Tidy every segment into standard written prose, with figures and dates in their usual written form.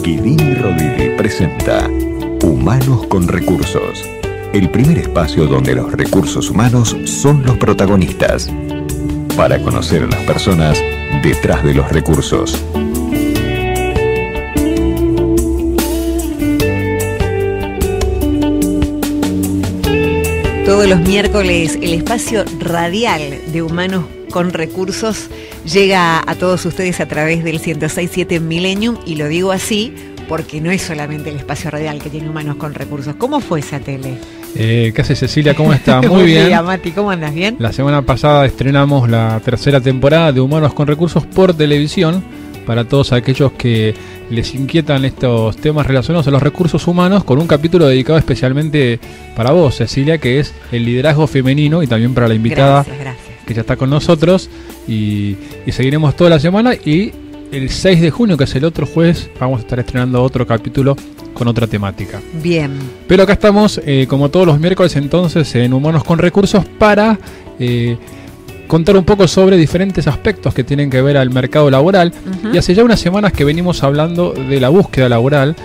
Guidín y Rodríguez presenta Humanos con Recursos, el primer espacio donde los recursos humanos son los protagonistas, para conocer a las personas detrás de los recursos. Todos los miércoles el espacio radial de Humanos con Recursos llega a todos ustedes a través del 106.7 Millennium, y lo digo así porque no es solamente el espacio radial que tiene Humanos con Recursos. ¿Cómo fue esa tele? ¿Qué hace Cecilia? ¿Cómo está? Muy Buen bien. día, Mati, ¿cómo andas? ¿Bien? La semana pasada estrenamos la tercera temporada de Humanos con Recursos por televisión, para todos aquellos que les inquietan estos temas relacionados a los recursos humanos, con un capítulo dedicado especialmente para vos, Cecilia, que es el liderazgo femenino, y también para la invitada Gracias. que ya está con nosotros, y seguiremos toda la semana, y el 6 de junio, que es el otro jueves, vamos a estar estrenando otro capítulo con otra temática. Bien. Pero acá estamos, como todos los miércoles, entonces, en Humanos con Recursos, para contar un poco sobre diferentes aspectos que tienen que ver al mercado laboral. Y hace ya unas semanas que venimos hablando de la búsqueda laboral.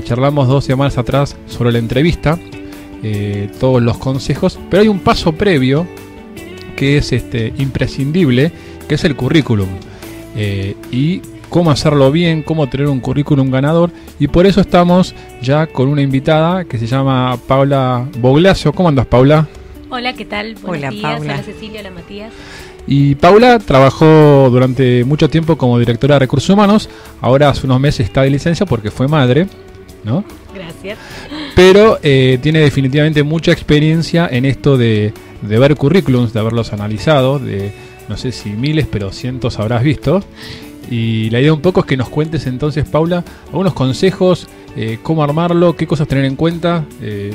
Charlamos 2 semanas atrás sobre la entrevista, todos los consejos, pero hay un paso previo que es imprescindible, que es el currículum, y cómo hacerlo bien, cómo tener un currículum ganador. Y por eso estamos ya con una invitada que se llama Paula Boglasio. ¿Cómo andas, Paula? Hola, ¿qué tal? Buenos días. Paula. Hola, Cecilia. Hola, Matías. Y Paula trabajó durante mucho tiempo como directora de recursos humanos. Ahora hace unos meses está de licencia porque fue madre, ¿no? Gracias. Pero tiene definitivamente mucha experiencia en esto de ver currículums, de haberlos analizado, de no sé si miles, pero cientos habrás visto. Y la idea un poco es que nos cuentes entonces, Paula, algunos consejos, cómo armarlo, qué cosas tener en cuenta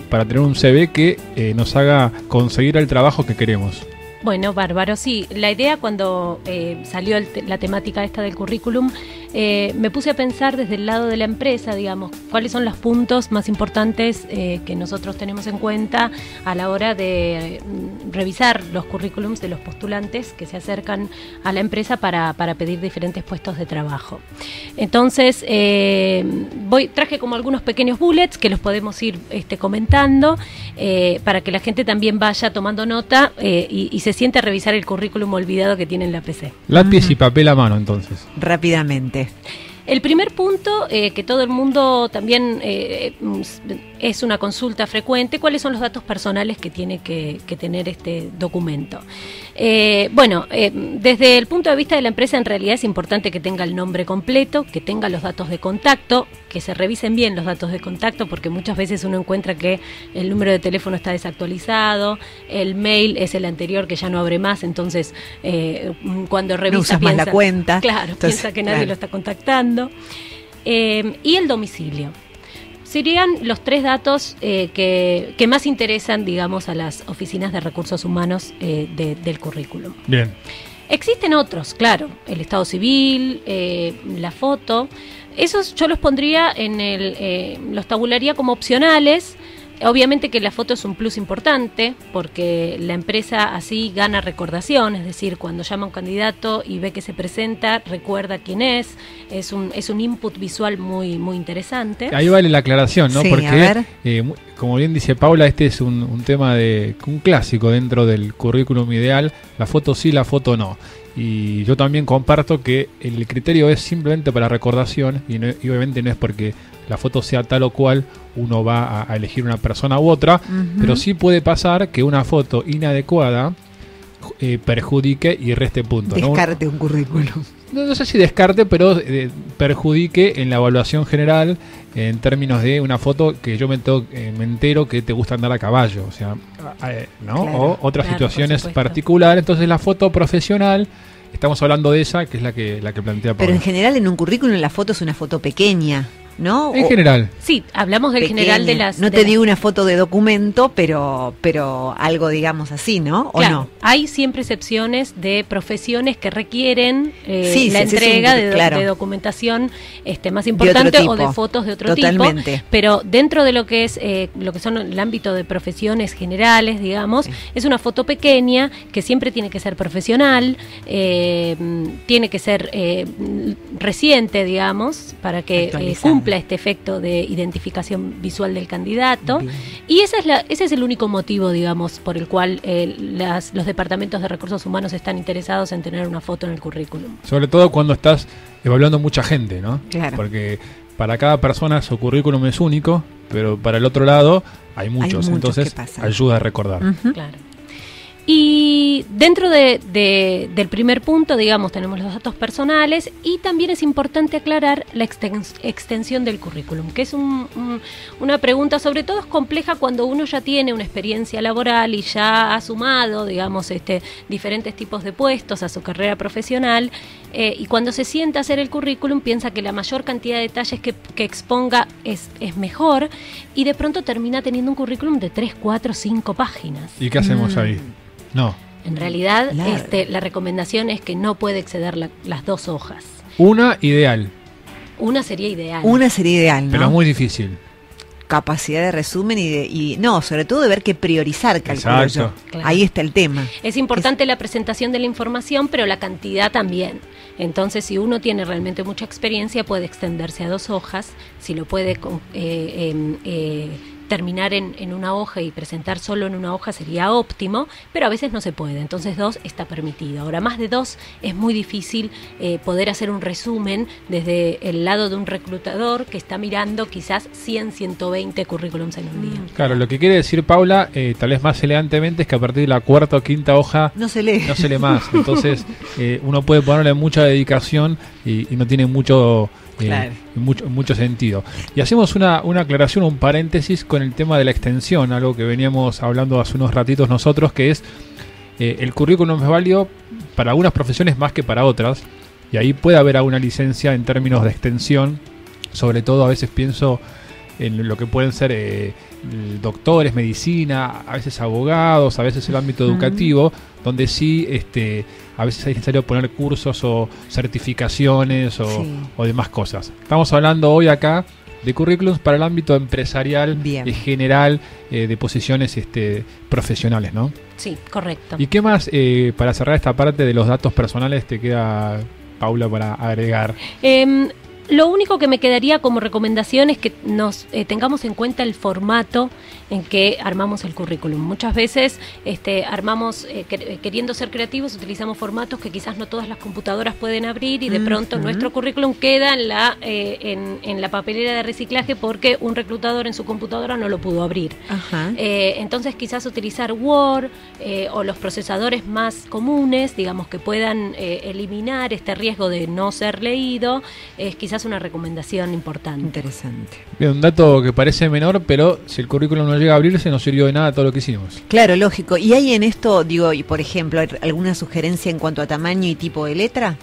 para tener un CV que nos haga conseguir el trabajo que queremos. Bueno, bárbaro, sí. La idea cuando salió la temática esta del currículum, me puse a pensar desde el lado de la empresa, digamos, cuáles son los puntos más importantes que nosotros tenemos en cuenta a la hora de revisar los currículums de los postulantes que se acercan a la empresa para pedir diferentes puestos de trabajo. Entonces, traje como algunos pequeños bullets que los podemos ir comentando para que la gente también vaya tomando nota y se siente a revisar el currículum olvidado que tiene en la PC. Lápiz y papel a mano, entonces. Rápidamente. El primer punto, que todo el mundo también es una consulta frecuente, ¿cuáles son los datos personales que tiene que tener este documento? Desde el punto de vista de la empresa, en realidad es importante que tenga el nombre completo, que tenga los datos de contacto, que se revisen bien los datos de contacto, porque muchas veces uno encuentra que el número de teléfono está desactualizado, el mail es el anterior que ya no abre más, entonces cuando revisa no usas piensa, más la cuenta. Claro, Entonces, piensa que nadie lo está contactando. Y el domicilio. Serían los 3 datos que más interesan, digamos, a las oficinas de recursos humanos del currículum. Bien. Existen otros, claro, el estado civil, la foto. Esos yo los pondría los tabularía como opcionales. Obviamente que la foto es un plus importante porque la empresa así gana recordación, es decir, cuando llama a un candidato y ve que se presenta, recuerda quién es un input visual muy, muy interesante. Ahí vale la aclaración, ¿no? Sí, porque, como bien dice Paula, este es un tema un clásico dentro del currículum ideal. La foto sí, la foto no. Y yo también comparto que el criterio es simplemente para recordación y obviamente no es porque la foto sea tal o cual uno va a elegir una persona u otra, pero sí puede pasar que una foto inadecuada perjudique y reste puntos. Descarte un currículum. No sé si descarte, pero perjudique en la evaluación general en términos de una foto que yo me entero que te gusta andar a caballo, o sea, ¿no? Claro, o otras situaciones por particulares. Entonces la foto profesional, estamos hablando de esa, que es la que plantea Paula. Pero en general en un currículum la foto es una foto pequeña, ¿no? En general. Sí, hablamos del Pequeña. general de las... No te digo una foto de documento, pero algo, digamos así, ¿no? ¿O claro, no? hay siempre excepciones de profesiones que requieren la sí, entrega claro. de documentación más importante tipo. o de fotos de otro Totalmente. tipo. Pero dentro de lo que es lo que son el ámbito de profesiones generales, digamos, es una foto pequeña que siempre tiene que ser profesional, tiene que ser reciente, digamos, para que cumpla cumpla este efecto de identificación visual del candidato. Bien. Y ese es el único motivo, digamos, por el cual los departamentos de recursos humanos están interesados en tener una foto en el currículum. Sobre todo cuando estás evaluando mucha gente, ¿no? Claro. Porque para cada persona su currículum es único, pero para el otro lado hay muchos, entonces que pasan. ayuda a recordar. Ujú. Claro. Y dentro del primer punto, digamos, tenemos los datos personales y también es importante aclarar la extensión del currículum, que es una pregunta, sobre todo es compleja cuando uno ya tiene una experiencia laboral y ya ha sumado, digamos, diferentes tipos de puestos a su carrera profesional, y cuando se sienta a hacer el currículum piensa que la mayor cantidad de detalles que exponga es mejor y de pronto termina teniendo un currículum de 3, 4, 5 páginas. ¿Y qué hacemos ahí? No. En realidad, Claro. la recomendación es que no puede exceder las 2 hojas. Una ideal, Una sería ideal. Una sería ideal, ¿no? pero es muy difícil. Capacidad de resumen y no, sobre todo de ver qué priorizar, calculo Exacto. yo. Claro. Ahí está el tema. Es importante la presentación de la información, pero la cantidad también. Entonces, si uno tiene realmente mucha experiencia, puede extenderse a 2 hojas. Si lo puede terminar en una hoja y presentar solo en una hoja sería óptimo, pero a veces no se puede, entonces 2 está permitido. Ahora, más de 2 es muy difícil poder hacer un resumen desde el lado de un reclutador que está mirando quizás 100, 120 currículums en un día. Claro, lo que quiere decir Paula, tal vez más elegantemente, es que a partir de la 4ª o 5ª hoja No se lee. no se lee más. Entonces uno puede ponerle mucha dedicación y no tiene mucho, Claro. mucho sentido. Y hacemos una aclaración, un paréntesis con el tema de la extensión, algo que veníamos hablando hace unos ratitos nosotros, que es el currículum es válido para algunas profesiones más que para otras, y ahí puede haber alguna licencia en términos de extensión. Sobre todo a veces pienso en lo que pueden ser doctores, medicina, a veces abogados, a veces el ámbito educativo, donde sí a veces es necesario poner cursos o certificaciones o demás cosas. Estamos hablando hoy acá de currículums para el ámbito empresarial general, de posiciones profesionales, ¿no? Sí, correcto. ¿Y qué más, para cerrar esta parte de los datos personales, te queda, Paula, para agregar? Lo único que me quedaría como recomendación es que nos tengamos en cuenta el formato en que armamos el currículum. Muchas veces armamos, queriendo ser creativos, utilizamos formatos que quizás no todas las computadoras pueden abrir y de pronto nuestro currículum queda en la papelera de reciclaje porque un reclutador en su computadora no lo pudo abrir. Ajá. Entonces quizás utilizar Word o los procesadores más comunes, digamos, que puedan eliminar este riesgo de no ser leído, es quizás una recomendación importante. Interesante. Bien, un dato que parece menor, pero si el currículum no llega a abrirse, no sirvió de nada todo lo que hicimos. Claro, lógico. ¿Y hay en esto, digo, y por ejemplo, alguna sugerencia en cuanto a tamaño y tipo de letra?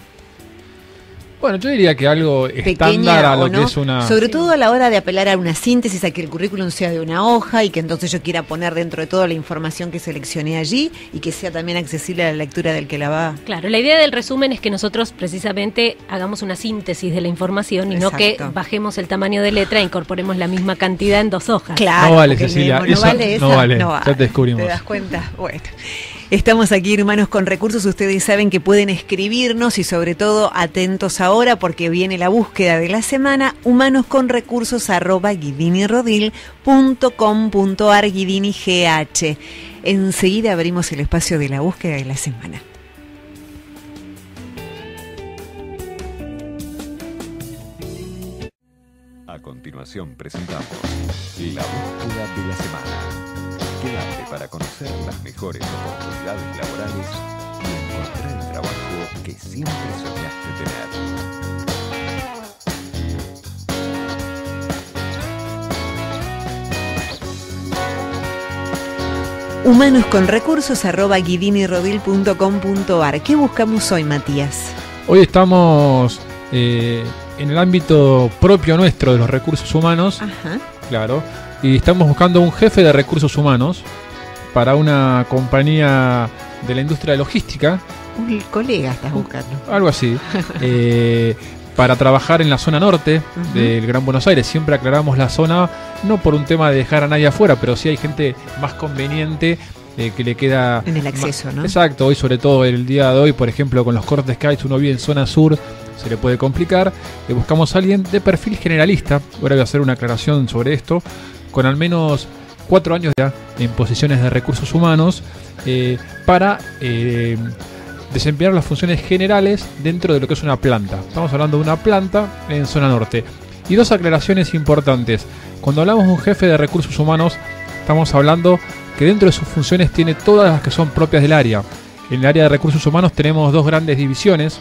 Bueno, yo diría que algo estándar Pequeña a lo o no, que es una... sobre todo a la hora de apelar a una síntesis, a que el currículum sea de una hoja y que entonces yo quiera poner dentro de toda la información que seleccioné allí y que sea también accesible a la lectura del que la va. Claro, la idea del resumen es que nosotros precisamente hagamos una síntesis de la información y no que bajemos el tamaño de letra e incorporemos la misma cantidad en 2 hojas. Claro, No vale, porque Cecilia, no eso vale no esa, vale, no ya te descubrimos. ¿Te das cuenta? Bueno. Estamos aquí en Humanos con Recursos, ustedes saben que pueden escribirnos y sobre todo atentos ahora porque viene la búsqueda de la semana, humanosconrecursos@guidinirodil.com.ar, Guidini GH. Enseguida abrimos el espacio de la búsqueda de la semana. A continuación presentamos la búsqueda de la semana. Quédate para conocer las mejores oportunidades laborales y encontrar el trabajo que siempre soñaste tener. humanosconrecursos@guidinirodil.com.ar. ¿Qué buscamos hoy, Matías? Hoy estamos en el ámbito propio nuestro de los recursos humanos, Ajá. claro, y estamos buscando un jefe de recursos humanos para una compañía de la industria de logística, Un colega estás buscando. algo así, para trabajar en la zona norte del Gran Buenos Aires. Siempre aclaramos la zona, no por un tema de dejar a nadie afuera, pero sí hay gente más conveniente que le queda... En el acceso, ¿no? Exacto, hoy sobre todo el día de hoy, por ejemplo, con los cortes que hay, uno vive en zona sur, se le puede complicar. Buscamos a alguien de perfil generalista, ahora voy a hacer una aclaración sobre esto, con al menos 4 años ya en posiciones de recursos humanos, para desempeñar las funciones generales dentro de lo que es una planta. Estamos hablando de una planta en zona norte. Y 2 aclaraciones importantes. Cuando hablamos de un jefe de recursos humanos, estamos hablando que dentro de sus funciones tiene todas las que son propias del área. En el área de recursos humanos tenemos 2 grandes divisiones,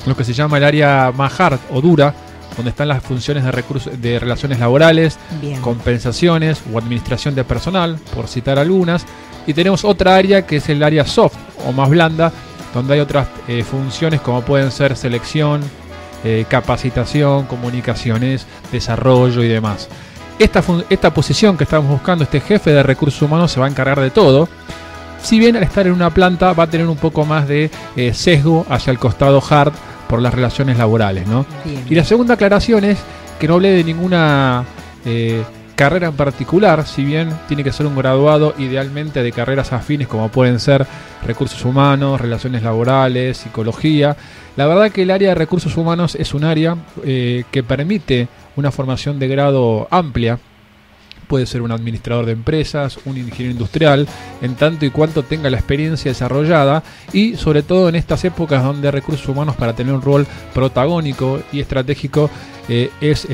lo que se llama el área más hard o dura, donde están las funciones de relaciones laborales, bien, compensaciones o administración de personal, por citar algunas. Y tenemos otra área que es el área soft o más blanda, donde hay otras funciones como pueden ser selección, capacitación, comunicaciones, desarrollo y demás. Esta posición que estamos buscando, este jefe de recursos humanos, se va a encargar de todo. Si bien al estar en una planta va a tener un poco más de sesgo hacia el costado hard por las relaciones laborales, ¿no? Bien. Y la segunda aclaración es que no hablé de ninguna carrera en particular, si bien tiene que ser un graduado idealmente de carreras afines como pueden ser recursos humanos, relaciones laborales, psicología. La verdad que el área de recursos humanos es un área que permite una formación de grado amplia. Puede ser un administrador de empresas, un ingeniero industrial, en tanto y cuanto tenga la experiencia desarrollada, y sobre todo en estas épocas donde recursos humanos, para tener un rol protagónico y estratégico, es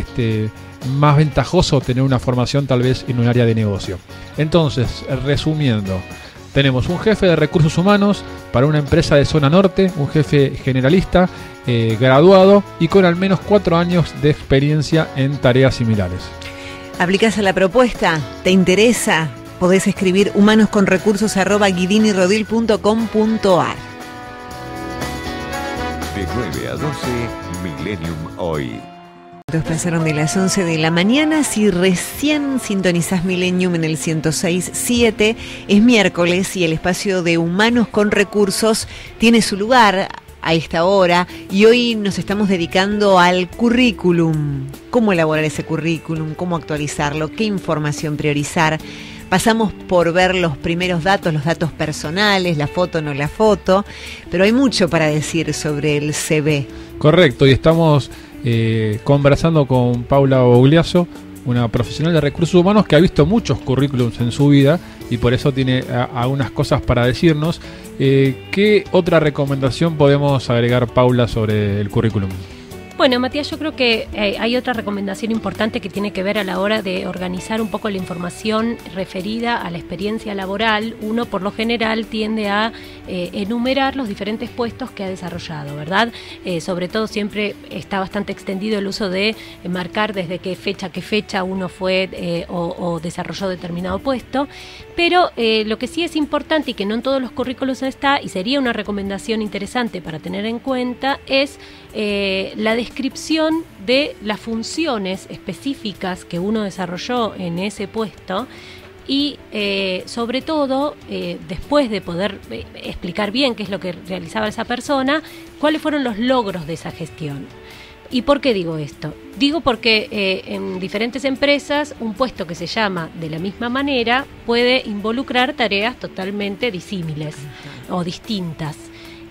más ventajoso tener una formación tal vez en un área de negocio. Entonces, resumiendo, tenemos un jefe de recursos humanos para una empresa de zona norte, un jefe generalista, graduado y con al menos 4 años de experiencia en tareas similares. ¿Aplicás a la propuesta? ¿Te interesa? Podés escribir humanosconrecursos@guidinirodil.com.ar. De 9 a 12, Millennium Hoy. Pasaron de las 11 de la mañana. Si recién sintonizás Millennium en el 106.7, es miércoles y el espacio de Humanos con Recursos tiene su lugar a esta hora, y hoy nos estamos dedicando al currículum. ¿Cómo elaborar ese currículum? ¿Cómo actualizarlo? ¿Qué información priorizar? Pasamos por ver los primeros datos, los datos personales, la foto, no la foto, pero hay mucho para decir sobre el CV. Correcto, y estamos conversando con Paula Bogliasso, una profesional de recursos humanos que ha visto muchos currículums en su vida y por eso tiene algunas cosas para decirnos. ¿Qué otra recomendación podemos agregar, Paula, sobre el currículum? Bueno, Matías, yo creo que hay otra recomendación importante que tiene que ver a la hora de organizar un poco la información referida a la experiencia laboral. Uno, por lo general, tiende a enumerar los diferentes puestos que ha desarrollado, ¿verdad? Sobre todo siempre está bastante extendido el uso de marcar desde qué fecha uno fue o desarrolló determinado puesto. Pero lo que sí es importante y que no en todos los currículos está, y sería una recomendación interesante para tener en cuenta, es la descripción de las funciones específicas que uno desarrolló en ese puesto y sobre todo, después de poder explicar bien qué es lo que realizaba esa persona, cuáles fueron los logros de esa gestión. ¿Y por qué digo esto? Digo porque en diferentes empresas un puesto que se llama de la misma manera puede involucrar tareas totalmente disímiles o distintas.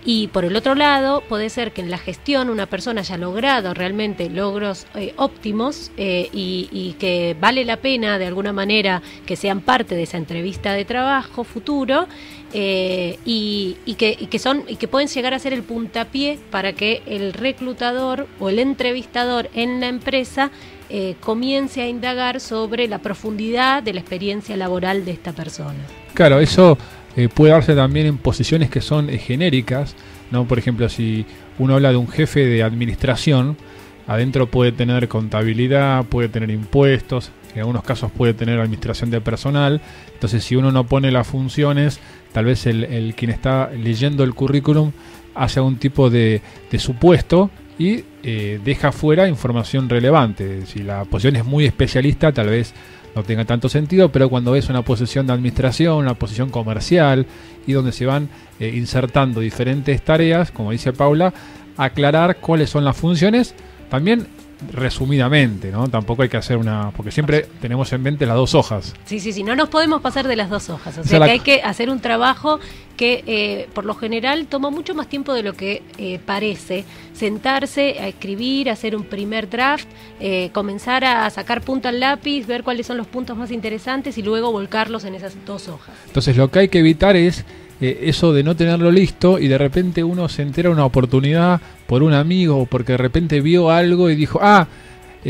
Y por el otro lado, puede ser que en la gestión una persona haya logrado realmente logros óptimos y que vale la pena de alguna manera que sean parte de esa entrevista de trabajo futuro, y que pueden llegar a ser el puntapié para que el reclutador o el entrevistador en la empresa comience a indagar sobre la profundidad de la experiencia laboral de esta persona. Claro, eso puede darse también en posiciones que son genéricas, ¿no? Por ejemplo, si uno habla de un jefe de administración, adentro puede tener contabilidad, puede tener impuestos, en algunos casos puede tener administración de personal. Entonces, si uno no pone las funciones, tal vez el quien está leyendo el currículum hace algún tipo de supuesto y deja fuera información relevante. Si la posición es muy especialista, tal vez no tenga tanto sentido, pero cuando ves una posición de administración, una posición comercial, y donde se van insertando diferentes tareas, como dice Paula, aclarar cuáles son las funciones, también resumidamente, ¿no? Tampoco hay que hacer porque siempre tenemos en mente las 2 hojas. Sí, no nos podemos pasar de las 2 hojas, o sea que hay que hacer un trabajo que por lo general toma mucho más tiempo de lo que parece, sentarse a escribir, hacer un primer draft, comenzar a sacar punta al lápiz, ver cuáles son los puntos más interesantes y luego volcarlos en esas 2 hojas. Entonces lo que hay que evitar es eso de no tenerlo listo y de repente uno se entera de una oportunidad por un amigo o porque de repente vio algo y dijo,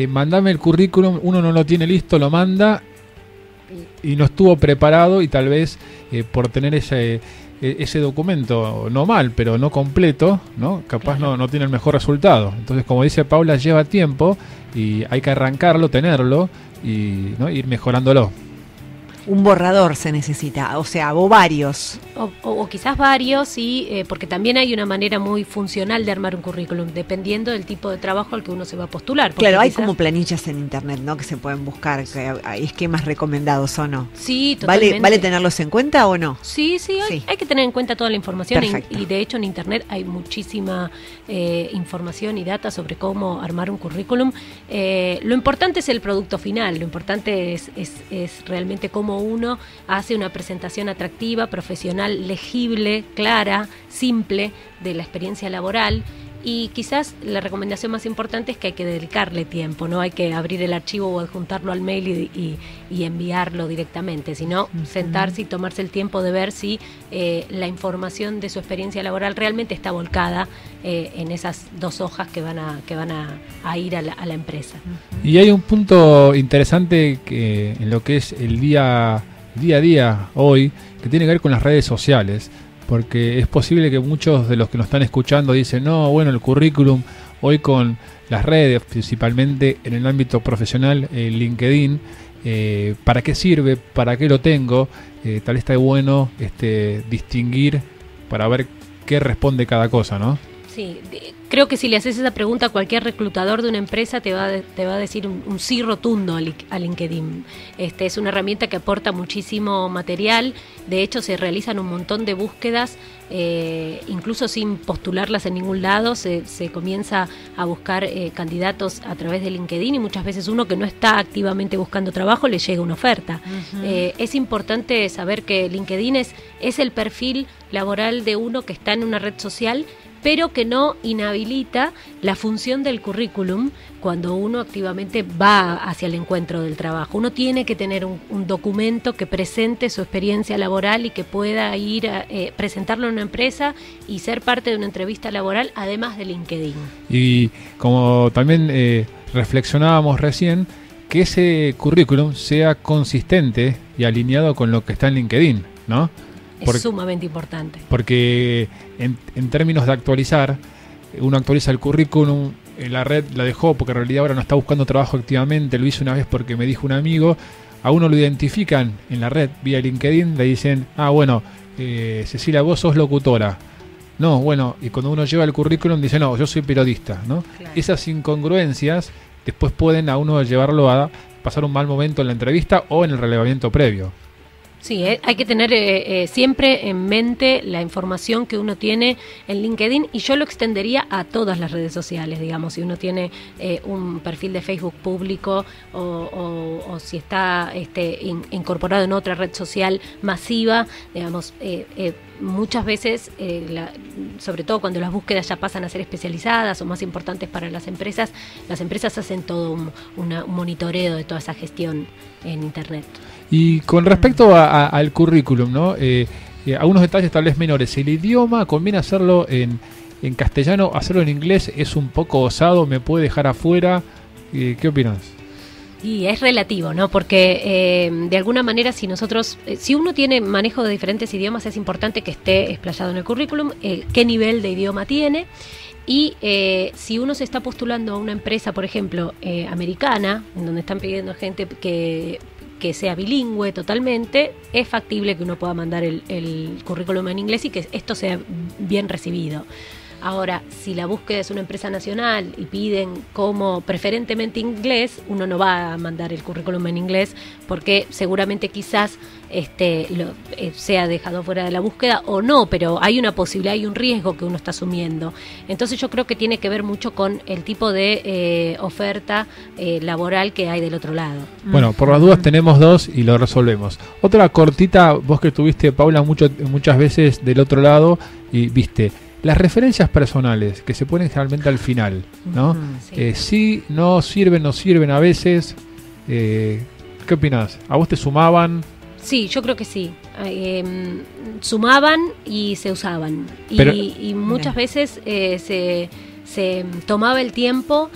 mandame el currículum, uno no lo tiene listo, lo manda y no estuvo preparado y tal vez por tener ese documento no mal, pero no completo, ¿no? Capaz Claro. no tiene el mejor resultado. Entonces, como dice Paula, lleva tiempo y hay que arrancarlo, tenerlo y, ¿no?, ir mejorándolo. Un borrador se necesita, o sea, o varios. O quizás varios, sí, porque también hay una manera muy funcional de armar un currículum, dependiendo del tipo de trabajo al que uno se va a postular. Porque Claro, hay quizás- como planillas en internet, ¿no? Que se pueden buscar, que hay esquemas recomendados o no. Sí, totalmente. ¿Vale tenerlos en cuenta o no? Sí, Sí. hay que tener en cuenta toda la información Perfecto. y de hecho en Internet hay muchísima información y data sobre cómo armar un currículum. Lo importante es el producto final, lo importante es realmente cómo uno hace una presentación atractiva, profesional, legible, clara, simple de la experiencia laboral. Y quizás la recomendación más importante es que hay que dedicarle tiempo, no hay que abrir el archivo o adjuntarlo al mail y enviarlo directamente, sino sentarse y tomarse el tiempo de ver si la información de su experiencia laboral realmente está volcada en esas 2 hojas que van a ir a la empresa. Y hay un punto interesante que en lo que es el día a día hoy, que tiene que ver con las redes sociales. Porque es posible que muchos de los que nos están escuchando dicen, no, bueno, el currículum hoy con las redes, principalmente en el ámbito profesional, LinkedIn, ¿para qué sirve? ¿Para qué lo tengo? Tal vez está bueno distinguir para ver qué responde cada cosa, ¿no? Sí, creo que si le haces esa pregunta a cualquier reclutador de una empresa te va a decir un sí rotundo a LinkedIn. Es una herramienta que aporta muchísimo material, de hecho se realizan un montón de búsquedas, incluso sin postularlas en ningún lado, se comienza a buscar candidatos a través de LinkedIn y muchas veces uno que no está activamente buscando trabajo le llega una oferta. Es importante saber que LinkedIn es el perfil laboral de uno que está en una red social, pero que no inhabilita la función del currículum cuando uno activamente va hacia el encuentro del trabajo. Uno tiene que tener un documento que presente su experiencia laboral y que pueda ir a presentarlo en una empresa y ser parte de una entrevista laboral, además de LinkedIn. Y como también reflexionábamos recién, que ese currículum sea consistente y alineado con lo que está en LinkedIn, ¿no? Es sumamente importante. Porque en términos de actualizar, uno actualiza el currículum, en la red la dejó porque en realidad ahora no está buscando trabajo activamente, lo hice una vez porque me dijo un amigo, a uno lo identifican en la red vía LinkedIn, le dicen, bueno, Cecilia, vos sos locutora. No, bueno, y cuando uno lleva el currículum dice, no, yo soy periodista, ¿no? Claro. Esas incongruencias después pueden a uno llevarlo a pasar un mal momento en la entrevista o en el relevamiento previo. Sí, hay que tener siempre en mente la información que uno tiene en LinkedIn y yo lo extendería a todas las redes sociales, digamos, si uno tiene un perfil de Facebook público o si está incorporado en otra red social masiva, digamos, muchas veces, sobre todo cuando las búsquedas ya pasan a ser especializadas o más importantes para las empresas hacen todo un monitoreo de toda esa gestión en Internet. Y con respecto al currículum, ¿no? Algunos detalles tal vez menores. El idioma, ¿conviene hacerlo en castellano? ¿Hacerlo en inglés es un poco osado? ¿Me puede dejar afuera? ¿Qué opinas? Y es relativo, ¿no? Porque de alguna manera si uno tiene manejo de diferentes idiomas es importante que esté explayado en el currículum, qué nivel de idioma tiene. Y si uno se está postulando a una empresa, por ejemplo, americana, en donde están pidiendo gente que sea bilingüe totalmente, es factible que uno pueda mandar el currículum en inglés y que esto sea bien recibido. Ahora, si la búsqueda es una empresa nacional y piden como preferentemente inglés, uno no va a mandar el currículum en inglés porque seguramente quizás sea dejado fuera de la búsqueda o no, pero hay una posibilidad, hay un riesgo que uno está asumiendo. Entonces yo creo que tiene que ver mucho con el tipo de oferta laboral que hay del otro lado. Bueno, por las dudas tenemos dos y lo resolvemos. Otra cortita, vos que estuviste, Paula, muchas veces del otro lado y viste las referencias personales que se ponen generalmente al final, ¿no? Sí. Sí, no sirven a veces. ¿Qué opinás? ¿A vos te sumaban? Sí, yo creo que sí. Sumaban y se usaban. Pero, y muchas veces se tomaba el tiempo,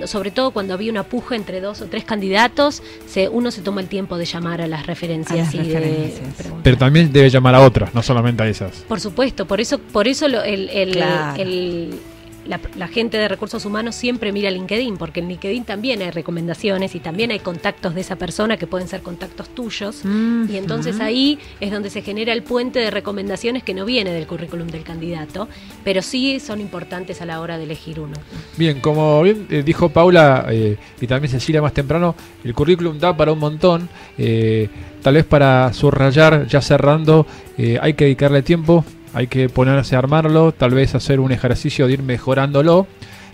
sobre todo cuando había una puja entre 2 o 3 candidatos, uno se toma el tiempo de llamar a las referencias. De preguntar. Pero también debe llamar a otras, no solamente a esas. Por supuesto, por eso la gente de recursos humanos siempre mira LinkedIn, porque en LinkedIn también hay recomendaciones y también hay contactos de esa persona que pueden ser contactos tuyos, y entonces ahí es donde se genera el puente de recomendaciones que no viene del currículum del candidato, pero sí son importantes a la hora de elegir uno. Bien, como bien dijo Paula y también Cecilia más temprano, el currículum da para un montón. Tal vez para subrayar, ya cerrando, hay que dedicarle tiempo. Hay que ponerse a armarlo, tal vez hacer un ejercicio de ir mejorándolo.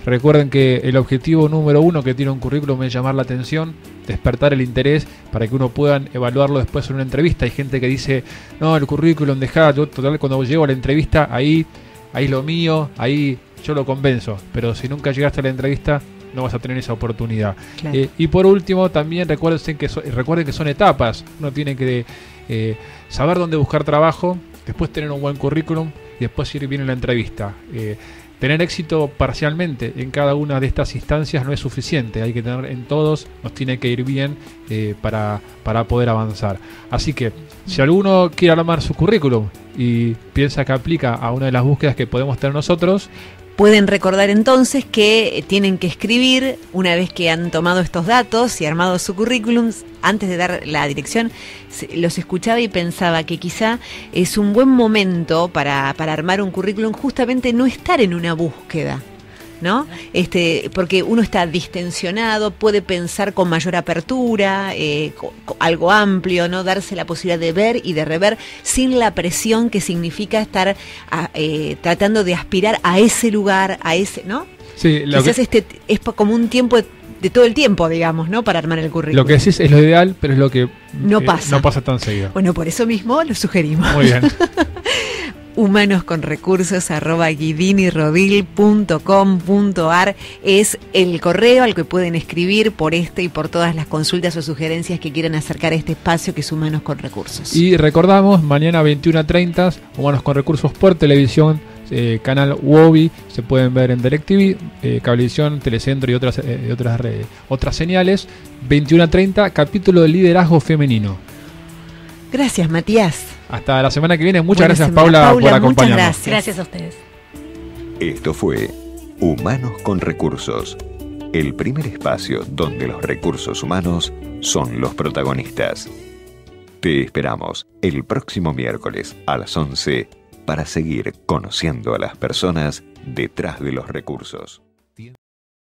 Recuerden que el objetivo número 1 que tiene un currículum es llamar la atención, despertar el interés para que uno pueda evaluarlo después en una entrevista. Hay gente que dice, no, el currículum, dejá, yo total cuando llego a la entrevista, ahí es lo mío, ahí yo lo convenzo. Pero si nunca llegaste a la entrevista, no vas a tener esa oportunidad. Claro. Y por último, también recuerden que son etapas. Uno tiene que saber dónde buscar trabajo, después tener un buen currículum y después ir bien en la entrevista. Tener éxito parcialmente en cada una de estas instancias no es suficiente. Hay que tener en todos, nos tiene que ir bien para poder avanzar. Así que si alguno quiere armar su currículum y piensa que aplica a una de las búsquedas que podemos tener nosotros, pueden recordar entonces que tienen que escribir, una vez que han tomado estos datos y armado su currículum, antes de dar la dirección, los escuchaba y pensaba que quizá es un buen momento para armar un currículum, justamente no estar en una búsqueda, ¿no? Porque uno está distensionado, puede pensar con mayor apertura, algo amplio, ¿no? Darse la posibilidad de ver y de rever sin la presión que significa estar tratando de aspirar a ese lugar, a ese, ¿no? Sí, quizás es como un tiempo de todo el tiempo, digamos, ¿no? Para armar el currículum. Lo que decís es lo ideal, pero es lo que no pasa tan seguido. Bueno, por eso mismo lo sugerimos. Muy bien. humanosconrecursos@guidinirodil.com.ar es el correo al que pueden escribir por y por todas las consultas o sugerencias que quieran acercar a este espacio que es Humanos con Recursos. Y recordamos, mañana 21:30, Humanos con Recursos por televisión, canal WOBI, se pueden ver en DirecTV, Cablevisión, Telecentro y otras señales. 21:30, capítulo de liderazgo femenino. Gracias, Matías. Hasta la semana que viene. Muchas gracias, Paula, por acompañarnos. Gracias a ustedes. Esto fue Humanos con Recursos, el primer espacio donde los recursos humanos son los protagonistas. Te esperamos el próximo miércoles a las 11 para seguir conociendo a las personas detrás de los recursos.